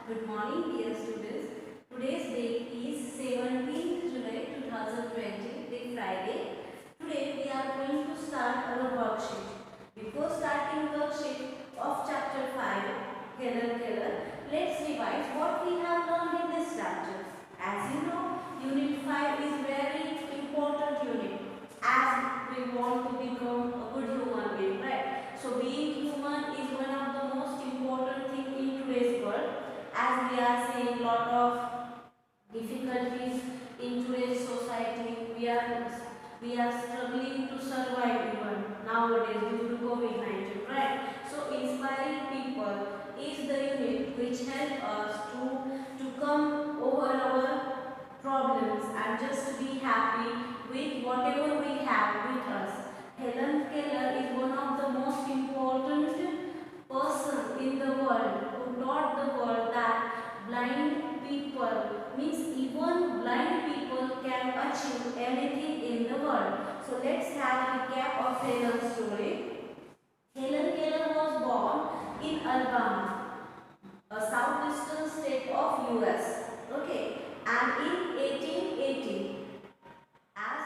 Good morning, dear students. Today's date is 17th July 2020, day Friday. Today we are going to start our worksheet. Before starting worksheet of chapter 5, Helen Keller, let's revise what we have learned in this chapter. As you know, Unit 5 is very important unit as we want to become a good human being, right? So being human is one of the most important thing in today's world, as we are seeing lot of difficulties in today's society. We are struggling to survive even nowadays due to COVID-19, right? So inspiring people is the unit which help us to come over our problems and just be happy with whatever we have with us. Helen Keller is one of the most important person in the world who taught the world that blind people means even blind people can achieve anything in the world. So let's have a recap of Helen's story. Helen Keller was born in Alabama, a southeastern state of US. Okay, and in 1880. As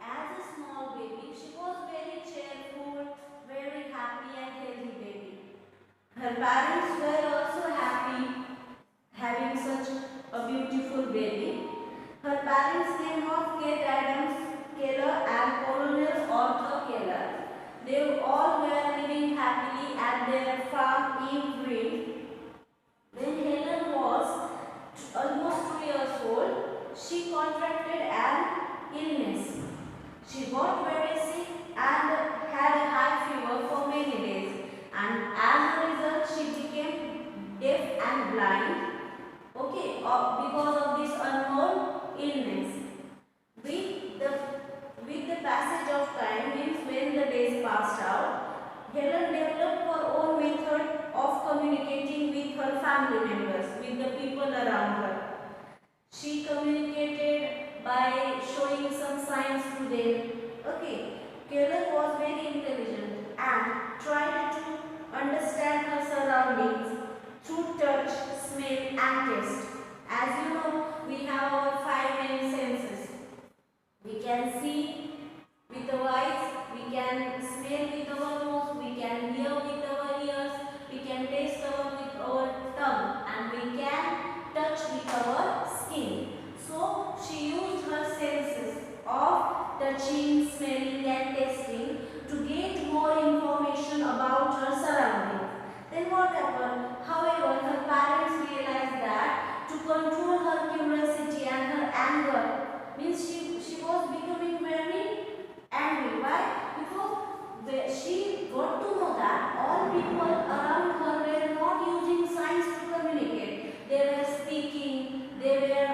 a small baby, she was very cheerful, very happy and healthy baby. Her parents were also happy having such a beautiful baby. Her parents' name was Kate Adams Keller and Colonel Arthur Keller. They all were living happily at their farm in Green. When Helen was almost 2 years old, she contracted an illness. She got very sick and had a high fever for many days, and as a result she became deaf and blind, okay, because of this unknown illness. With the, with the passage of time, means when the days passed out, Helen developed her own method of communicating with her family members, with the people around her. She communicated by showing some signs to them. Okay, Keller was very intelligent and tried to understand her surroundings through touch, smell and taste. As you know, we have our 5 main senses. We can see with our eyes, we can smell with our nose, we can hear with our ears, we can taste with our tongue, and we can touch with our skin. So she used her senses of touching, smelling and tasting to get more information about her surroundings. Then what happened? However, her parents realized that to control her curiosity and her anger, means she was becoming very angry. Why? Because she got to know that all people around her were not using signs to communicate. They were speaking, they were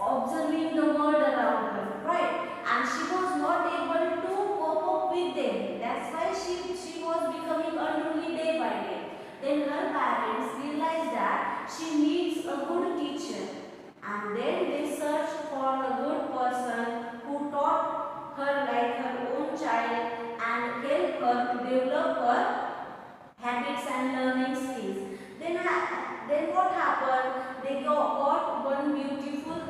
observing the world around her, right? And she was not able to cope up with them. That's why she was becoming unruly day by day. Then her parents realized that she needs a good teacher, and then they searched for a good person who taught her like her own child and helped her to develop her habits and learning skills. Then what happened? They got one beautiful,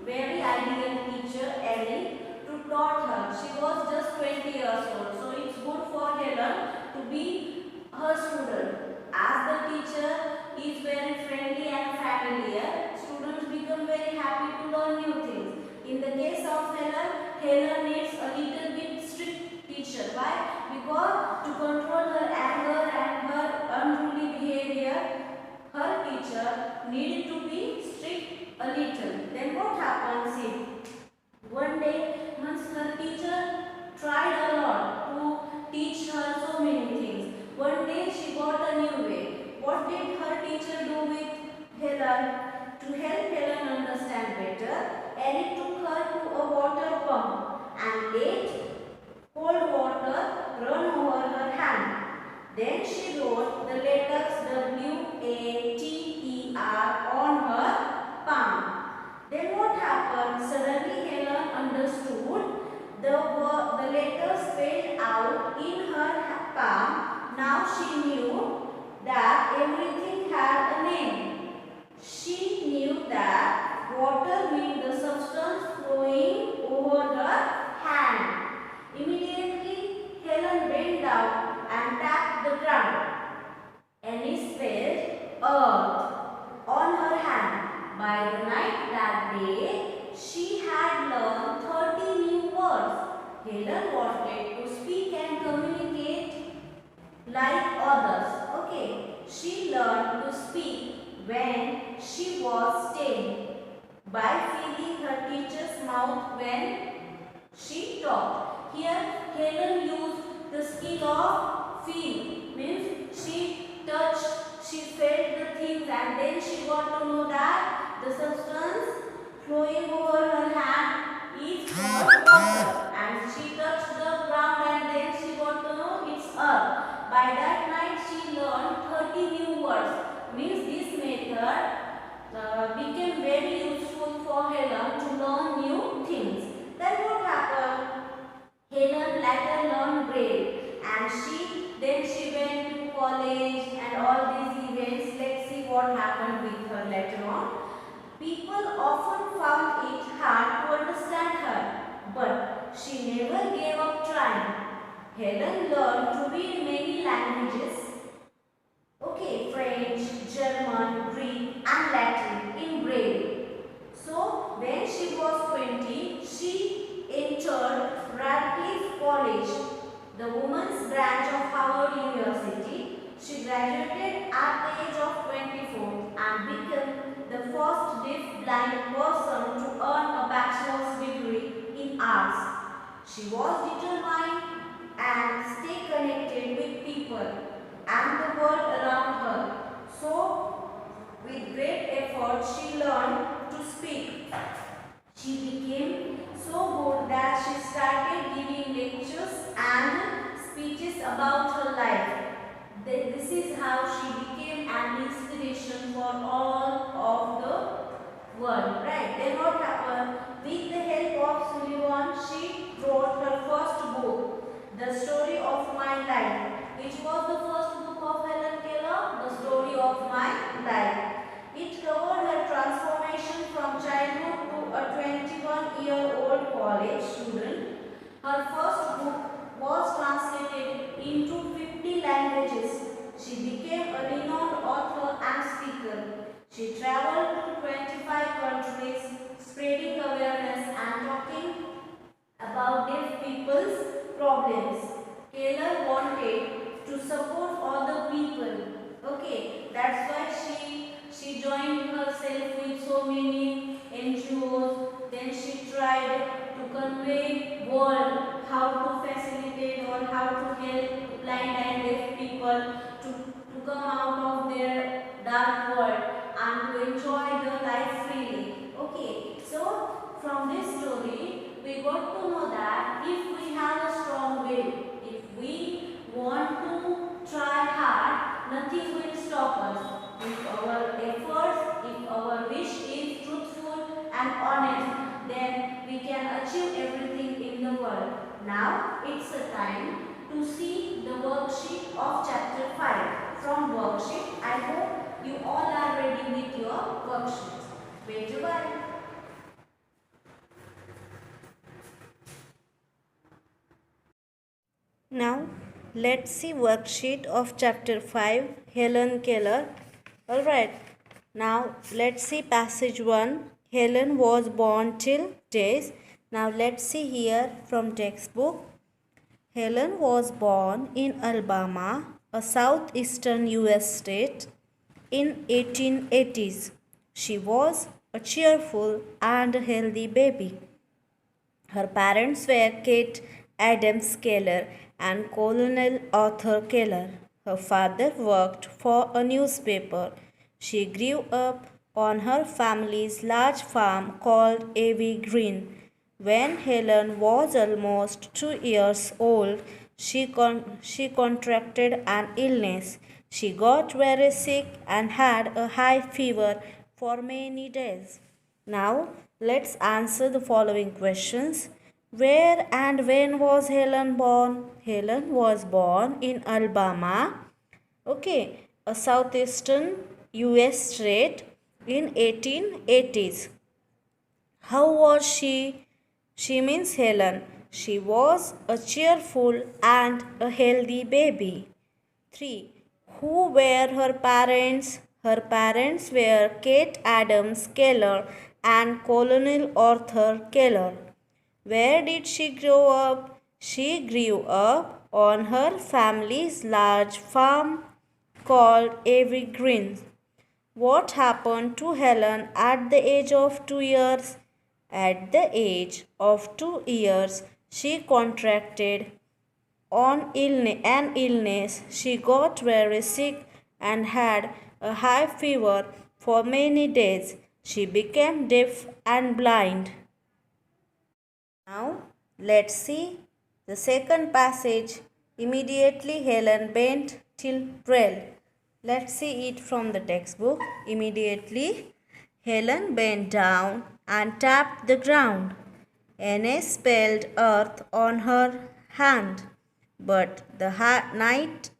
very ideal teacher, Ellie, to taught her. She was just 20 years old, so it's good for Helen to be her student. As the teacher is very friendly and familiar, students become very happy to learn new things. In the case of Helen needs a little bit strict teacher. Why? Because to control her anger and her unruly behavior, her teacher needed to be strict a little. Then what happens? See, one day, once her teacher tried a lot to teach her so many things. One day she got a new way. What did her teacher do with Helen? To help Helen understand better, Ellie took her to a water pump and let cold water run over her hand. Then she wrote the letters WATER on her palm. Then what happened? Suddenly Helen understood the letters spelled out in her palm. Now she knew that everything had a name. like others. Okay, she learned to speak when she was 10 by feeling her teacher's mouth when she talked. Here, Helen used the skill of feel. Means she touched, she felt the things, and then she got to know that the substance flowing over her hand is called water. And she touched the ground, and then she got to know it's earth. By that night, she learned 30 new words. Means this method became very useful for Helen to learn new things. Then what happened? Helen later learned grade, and then she went to college and all these events. Let's see what happened with her later on. People often found it hard to understand her, but she never gave up trying. Helen learned to read many languages. Okay, French, German, Greek and Latin in Braille. So, when she was 20, she entered Radcliffe College, the women's branch of Howard University. She graduated at the age of 24 and became the first deaf-blind person to earn a bachelor's degree in arts. She was determined and stay connected with people and the world around her. So, with great effort, she learned to speak. She became so good that she started giving lectures and speeches about her life. This is how she became an inspiration for all of the world. Right? Then what happened? With the help of Sullivan, she wrote her first book, The Story of My Life. Which was the first book of Helen Keller? The Story of My Life. It covered her transformation from childhood to a 21-year-old college student. Her first book was translated into 50 languages. She became a renowned author and speaker. She traveled to 25 countries, spreading awareness and talking about deaf people's problems. Keller wanted to support other people. Okay, that's why she joined herself with so many NGOs. Then she tried to convey world how to facilitate or how to help blind and deaf people to come out of their dark world and to enjoy the life freely. Okay, so from this story we got to know that if we have a strong will, if we want to try hard, nothing will stop us. If our efforts, if our wish is truthful and honest, then we can achieve everything in the world. Now it's a time to see the worksheet of chapter 5. From worksheet, I hope you all are ready with your worksheets. Wait a while. Now let's see worksheet of chapter 5, Helen Keller. Alright, now let's see passage 1. Helen was born till days. Now let's see here from textbook. Helen was born in Alabama, a southeastern US state, in 1880s. She was a cheerful and healthy baby. Her parents were Kate Adams Keller and Colonel Arthur Keller. Her father worked for a newspaper. She grew up on her family's large farm called A.V. Green. When Helen was almost 2 years old, she contracted an illness. She got very sick and had a high fever for many days. Now, let's answer the following questions. Where and when was Helen born? Helen was born in Alabama, okay, a southeastern US state in 1880s. How was she? She means Helen. She was a cheerful and a healthy baby. 3. Who were her parents? Her parents were Kate Adams Keller and Colonel Arthur Keller. Where did she grow up? She grew up on her family's large farm called Evergreen. What happened to Helen at the age of 2 years? At the age of 2 years, she contracted an illness. She got very sick and had a high fever for many days. She became deaf and blind. Now, let's see the second passage. Immediately Helen bent till Braille. Let's see it from the textbook. Immediately Helen bent down and tapped the ground. Anne spelled earth on her hand. But night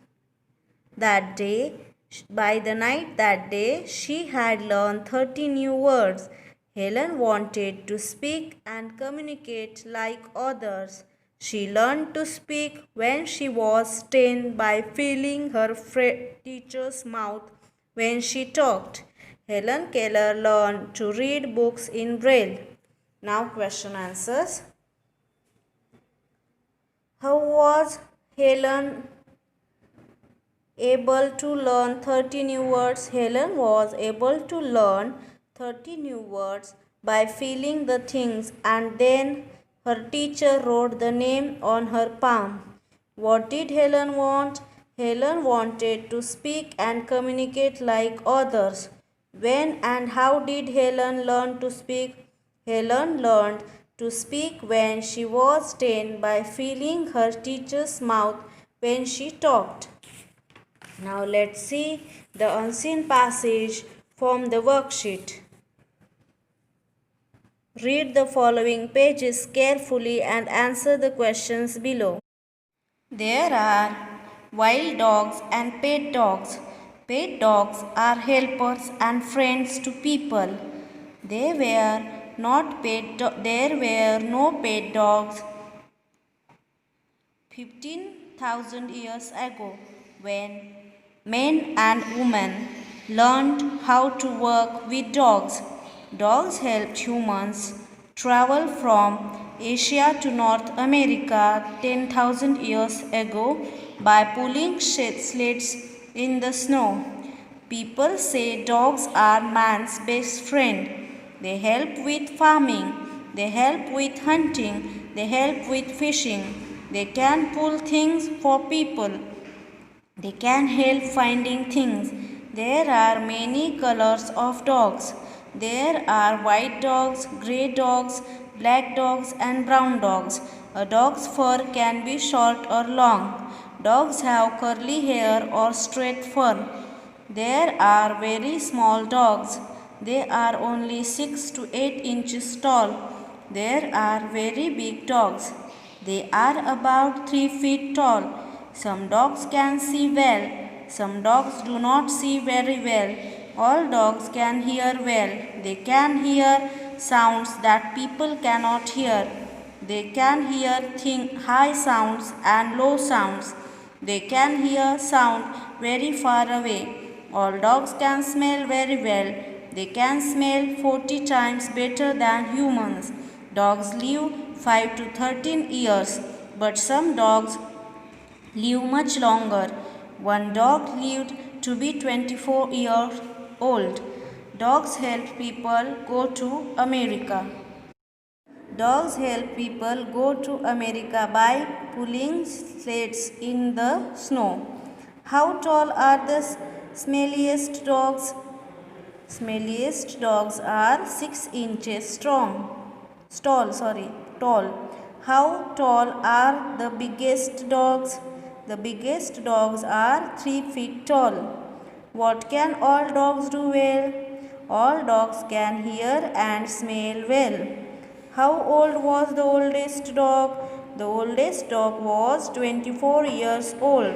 that day, by the night that day, she had learned 30 new words. Helen wanted to speak and communicate like others. She learned to speak when she was 10 by feeling her teacher's mouth when she talked. Helen Keller learned to read books in Braille. Now question answers. How was Helen able to learn 30 new words? Helen was able to learn 30 new words by feeling the things, and then her teacher wrote the name on her palm. What did Helen want? Helen wanted to speak and communicate like others. When and how did Helen learn to speak? Helen learned to speak when she was 10 by feeling her teacher's mouth when she talked. Now let's see the unseen passage from the worksheet. Read the following pages carefully and answer the questions below. There are wild dogs and pet dogs. Pet dogs are helpers and friends to people. There were no pet dogs 15,000 years ago when men and women learned how to work with dogs. Dogs helped humans travel from Asia to North America 10,000 years ago by pulling sleds in the snow. People say dogs are man's best friend. They help with farming, they help with hunting, they help with fishing. They can pull things for people. They can help finding things. There are many colors of dogs. There are white dogs, grey dogs, black dogs and brown dogs. A dog's fur can be short or long. Dogs have curly hair or straight fur. There are very small dogs. They are only 6 to 8 inches tall. There are very big dogs. They are about 3 feet tall. Some dogs can see well. Some dogs do not see very well. All dogs can hear well. They can hear sounds that people cannot hear. They can hear high sounds and low sounds. They can hear sound very far away. All dogs can smell very well. They can smell 40 times better than humans. Dogs live 5 to 13 years, but some dogs live much longer. One dog lived to be 24 years old. Dogs help people go to America. Dogs help people go to America by pulling sleds in the snow. How tall are the smelliest dogs? Smelliest dogs are 6 inches tall. How tall are the biggest dogs? The biggest dogs are 3 feet tall. What can all dogs do well? All dogs can hear and smell well. How old was the oldest dog? The oldest dog was 24 years old.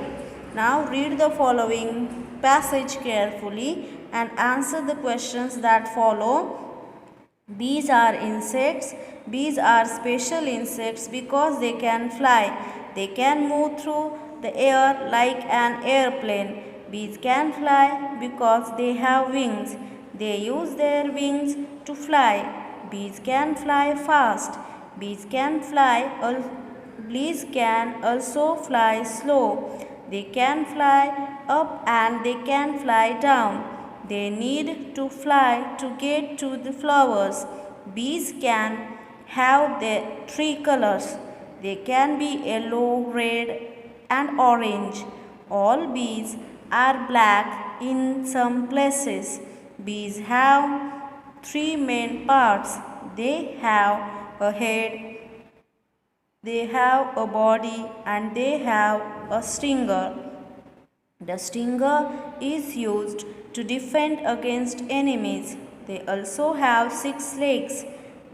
Now read the following passage carefully and answer the questions that follow. Bees are insects. Bees are special insects because they can fly. They can move through the air like an airplane. Bees can fly because they have wings. They use their wings to fly. Bees can fly fast. Bees can fly Bees can also fly slow. They can fly up and they can fly down. They need to fly to get to the flowers. Bees can have the three colors. They can be yellow, red, and orange. All bees are black in some places. Bees have three main parts. They have a head, they have a body, and they have a stinger. The stinger is used to defend against enemies. They also have 6 legs.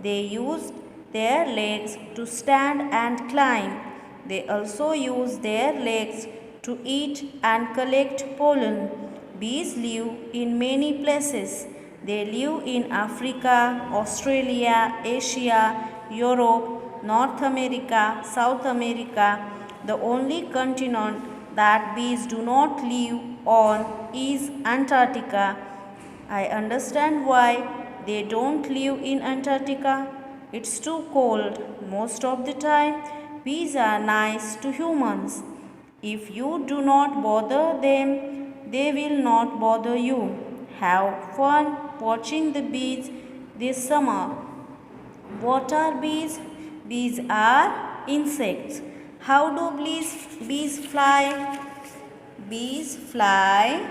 They use their legs to stand and climb. They also use their legs to eat and collect pollen. Bees live in many places. They live in Africa, Australia, Asia, Europe, North America, South America. The only continent that bees do not live on is Antarctica. I understand why they don't live in Antarctica. It's too cold. Most of the time, bees are nice to humans. If you do not bother them, they will not bother you. Have fun watching the bees this summer. What are bees? Bees are insects. How do bees fly? Bees fly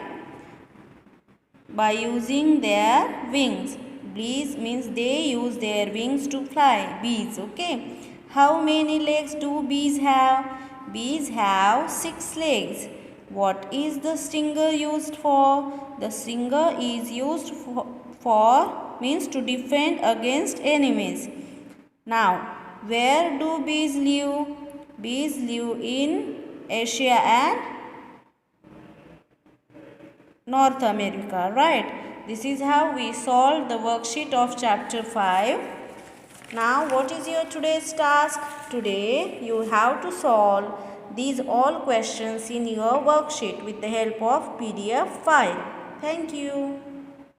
by using their wings. Bees means they use their wings to fly. Bees, okay. How many legs do bees have? Bees have 6 legs. What is the stinger used for? The stinger is used for means to defend against enemies. Now, where do bees live? Bees live in Asia and North America, right? This is how we solved the worksheet of chapter 5. Now, what is your today's task? Today, you have to solve these all questions in your worksheet with the help of PDF file. Thank you.